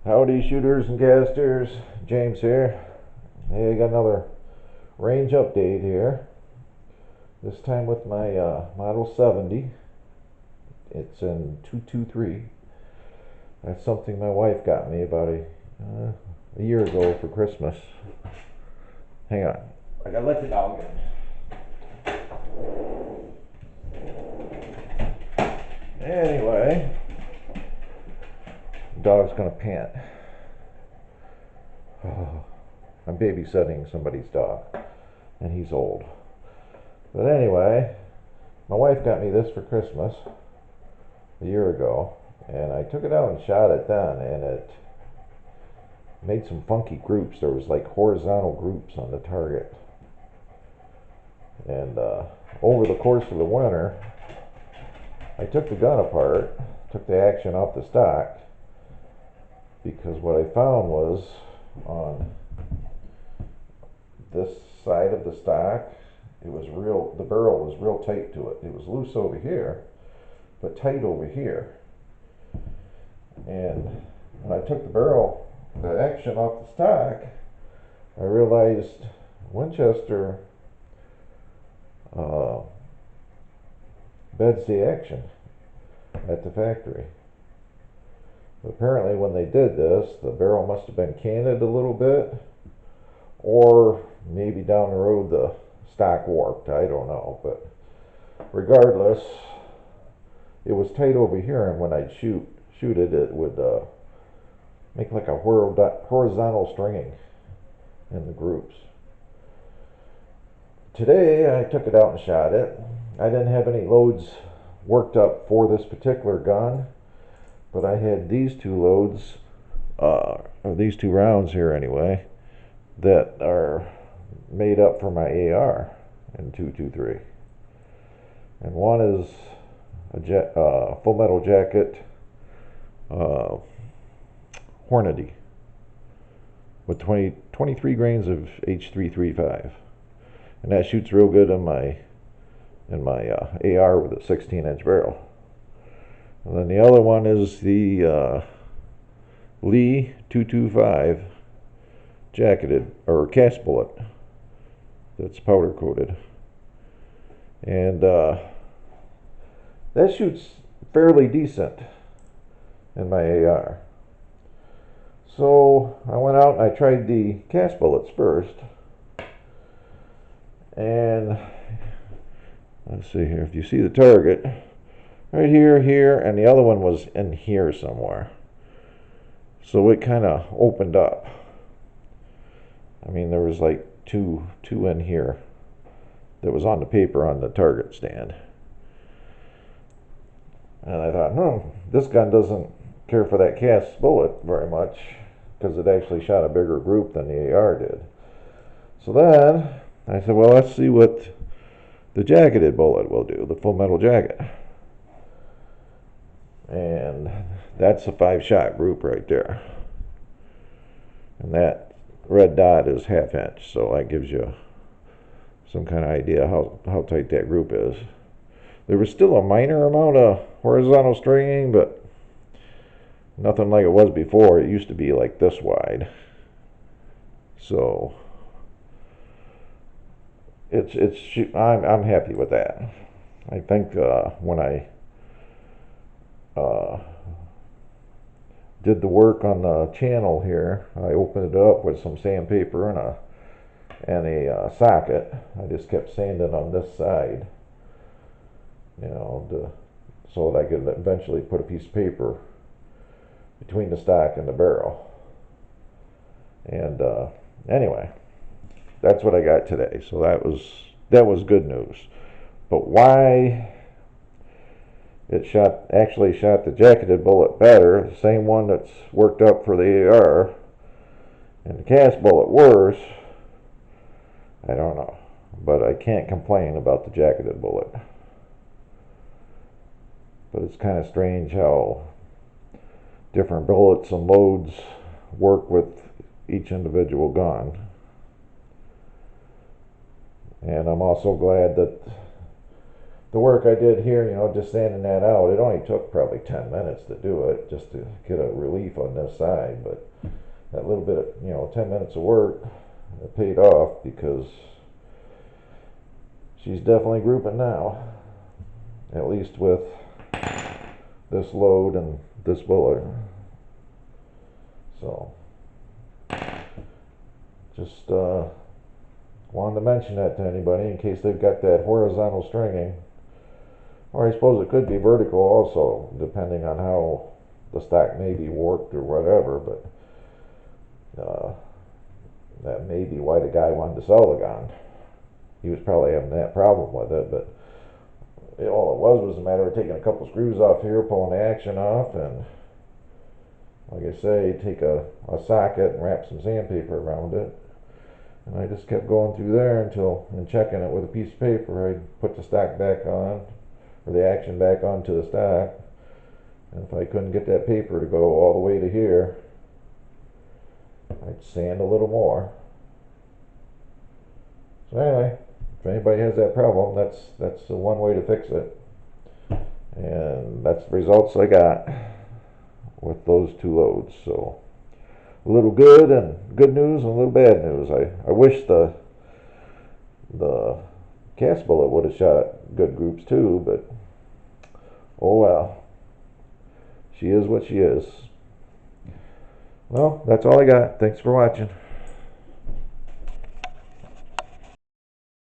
Howdy shooters and casters, James here. Hey, I got another range update here. This time with my Model 70. It's in 223. That's something my wife got me about a year ago for Christmas. Hang on, I gotta let the dog in. Anyway, the dog's gonna pant. I'm babysitting somebody's dog, and he's old. But anyway, my wife got me this for Christmas a year ago, and I took it out and shot it then, and it made some funky groups. There was like horizontal groups on the target. And over the course of the winter, I took the gun apart, took the action off the stock, because what I found was on this side of the stock, the barrel was real tight to it. It was loose over here, but tight over here. And when I took the action off the stock, I realized Winchester beds the action at the factory. But apparently when they did this, the barrel must have been canted a little bit, or maybe down the road the stock warped, I don't know. But regardless, it was tight over here, and when I'd shoot it, it would make like a horizontal stringing in the groups. Today I took it out and shot it. I didn't have any loads worked up for this particular gun, but I had these two loads, or these two rounds here anyway, that are made up for my AR in 223. And one is a Full Metal Jacket Hornady with 23 grains of H.335, and that shoots real good in my AR with a 16-inch barrel. And then the other one is the Lee 225 jacketed or cast bullet that's powder coated, and that shoots fairly decent in my AR. So I went out and I tried the cast bullets first, and let's see here, if you see the target right here, and the other one was in here somewhere, so it kind of opened up. I mean, there was like two in here that was on the paper on the target stand. And I thought, this gun doesn't care for that cast bullet very much, because it actually shot a bigger group than the AR did. So then I said, well, let's see what the jacketed bullet will do, the Full Metal Jacket. And that's a 5-shot group right there. And that red dot is 1/2 inch, so that gives you some kind of idea how tight that group is. There was still a minor amount of horizontal stringing, but nothing like it was before. It used to be like this wide. So I'm happy with that. I think when I did the work on the channel here, I opened it up with some sandpaper and a socket. I just kept sanding on this side, so that I could eventually put a piece of paper between the stock and the barrel. And anyway, that's what I got today. So that was good news. But why it actually shot the jacketed bullet better, the same one that's worked up for the AR, and the cast bullet worse, I don't know. But I can't complain about the jacketed bullet. But it's kind of strange how different bullets and loads work with each individual gun. And I'm also glad that the work I did here, just sanding that out, it only took probably 10 minutes to do it, just to get a relief on this side. But that little bit of, 10 minutes of work, it paid off, because she's definitely grouping now, at least with this load and this bullet. So, just wanted to mention that to anybody in case they've got that horizontal stringing. Or I suppose it could be vertical also, depending on how the stack may be warped or whatever, but that may be why the guy wanted to sell the gun. He was probably having that problem with it, but all it was a matter of taking a couple screws off here, pulling the action off, and like I say, take a socket and wrap some sandpaper around it. And I just kept going through there and checking it with a piece of paper. I'd put the stack back on, or the action back onto the stack. And if I couldn't get that paper to go all the way to here, I'd sand a little more. So anyway, if anybody has that problem, that's the one way to fix it. And that's the results I got with those two loads. So a little good news and a little bad news. I wish the cast bullet would have shot good groups too, but oh well. She is what she is. Well, that's all I got. Thanks for watching.